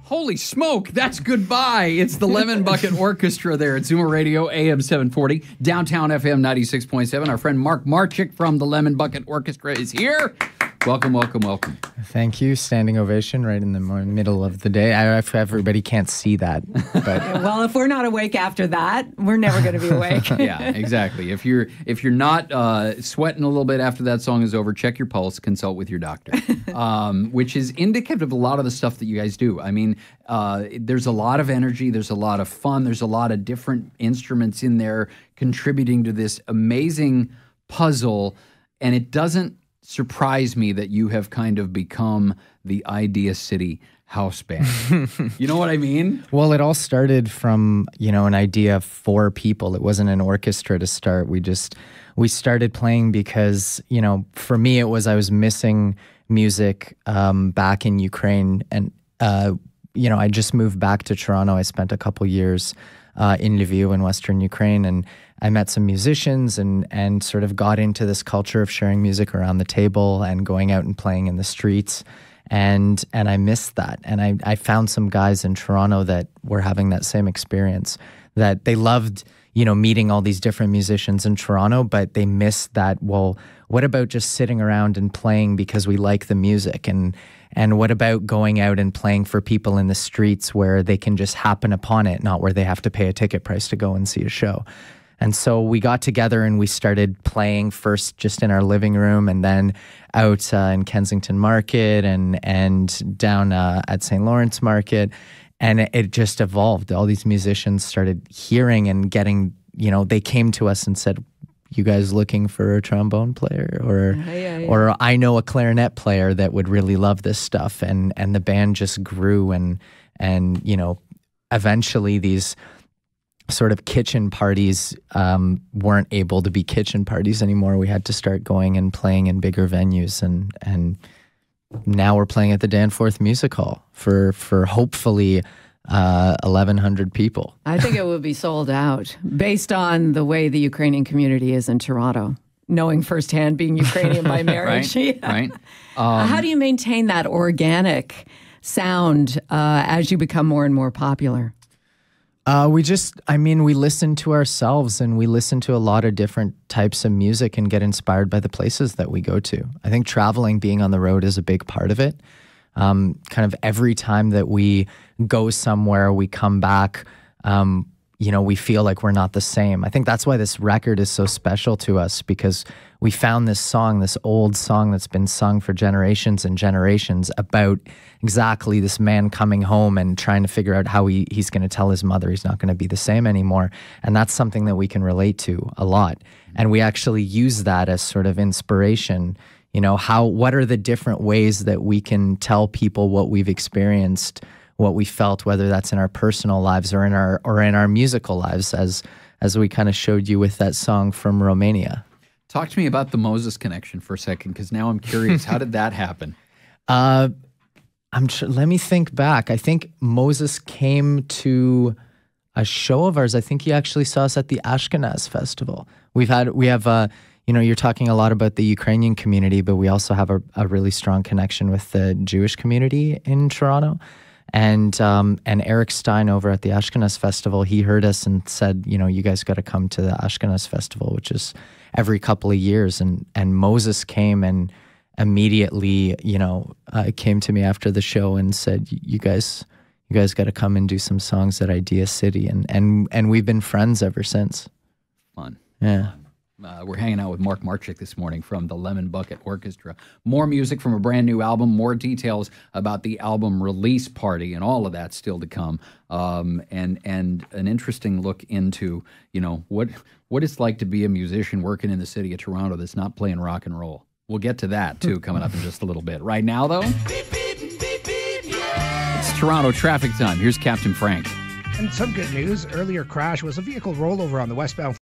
Holy smoke, that's goodbye. It's the Lemon Bucket Orchestra there at Zoomer Radio, AM 740, downtown FM 96.7. Our friend Mark Marczyk from the Lemon Bucket Orchestra is here. Welcome, welcome, welcome. Thank you. Standing ovation right in the middle of the day. Everybody can't see that. But well, if we're not awake after that, we're never going to be awake. Yeah, exactly. If you're not sweating a little bit after that song is over, check your pulse, consult with your doctor, which is indicative of a lot of the stuff that you guys do. I mean, there's a lot of energy. There's a lot of fun. There's a lot of different instruments in there contributing to this amazing puzzle, and it doesn't surprise me that you have kind of become the Idea City house band. You know what I mean? Well, it all started from, an idea for people. It wasn't an orchestra to start. We started playing because, for me, I was missing music back in Ukraine. And, I just moved back to Toronto. I spent a couple years in Lviv in Western Ukraine, and I met some musicians and sort of got into this culture of sharing music around the table and going out and playing in the streets. And I missed that. And I found some guys in Toronto that were having that same experience, that they loved, meeting all these different musicians in Toronto, but they missed that, well, what about just sitting around and playing because we like the music? And what about going out and playing for people in the streets where they can just happen upon it, not where they have to pay a ticket price to go and see a show? And so we got together and we started playing first just in our living room, and then out in Kensington Market and down at St. Lawrence Market. And it just evolved. All these musicians started hearing and getting, they came to us and said, you guys looking for a trombone player? Or I know a clarinet player that would really love this stuff. And the band just grew and eventually these sort of kitchen parties weren't able to be kitchen parties anymore. We had to start going and playing in bigger venues, and now we're playing at the Danforth Music Hall for hopefully 1,100 people. I think it will be sold out based on the way the Ukrainian community is in Toronto, knowing firsthand, being Ukrainian by marriage. Right, yeah. Right. How do you maintain that organic sound as you become more and more popular? We listen to ourselves, and we listen to a lot of different types of music and get inspired by the places that we go to. I think traveling, being on the road, is a big part of it. Kind of every time that we go somewhere, we come back, we feel like we're not the same. I think that's why this record is so special to us, because we found this song, this old song that's been sung for generations and generations, about exactly this man coming home and trying to figure out how he's going to tell his mother he's not going to be the same anymore. And that's something that we can relate to a lot. And we actually use that as sort of inspiration. What are the different ways that we can tell people what we've experienced, what we felt, whether that's in our personal lives or in our musical lives, as we kind of showed you with that song from Romania. Talk to me about the Moses connection for a second, because now I'm curious. How did that happen? Let me think back. I think Moses came to a show of ours. I think he actually saw us at the Ashkenaz Festival. We have you're talking a lot about the Ukrainian community, but we also have a really strong connection with the Jewish community in Toronto. And Eric Stein over at the Ashkenaz Festival, he heard us and said, you guys got to come to the Ashkenaz Festival, which is every couple of years. And Moses came and immediately, came to me after the show and said, you guys got to come and do some songs at Idea City. And we've been friends ever since. Fun. Yeah. We're hanging out with Mark Marczyk this morning from the Lemon Bucket Orchestra. More music from a brand new album, more details about the album release party, and all of that still to come. And an interesting look into, what it's like to be a musician working in the city of Toronto that's not playing rock and roll. We'll get to that, too, coming up in just a little bit. Right now, though, it's Toronto traffic time. Here's Captain Frank. And some good news. Earlier crash was a vehicle rollover on the westbound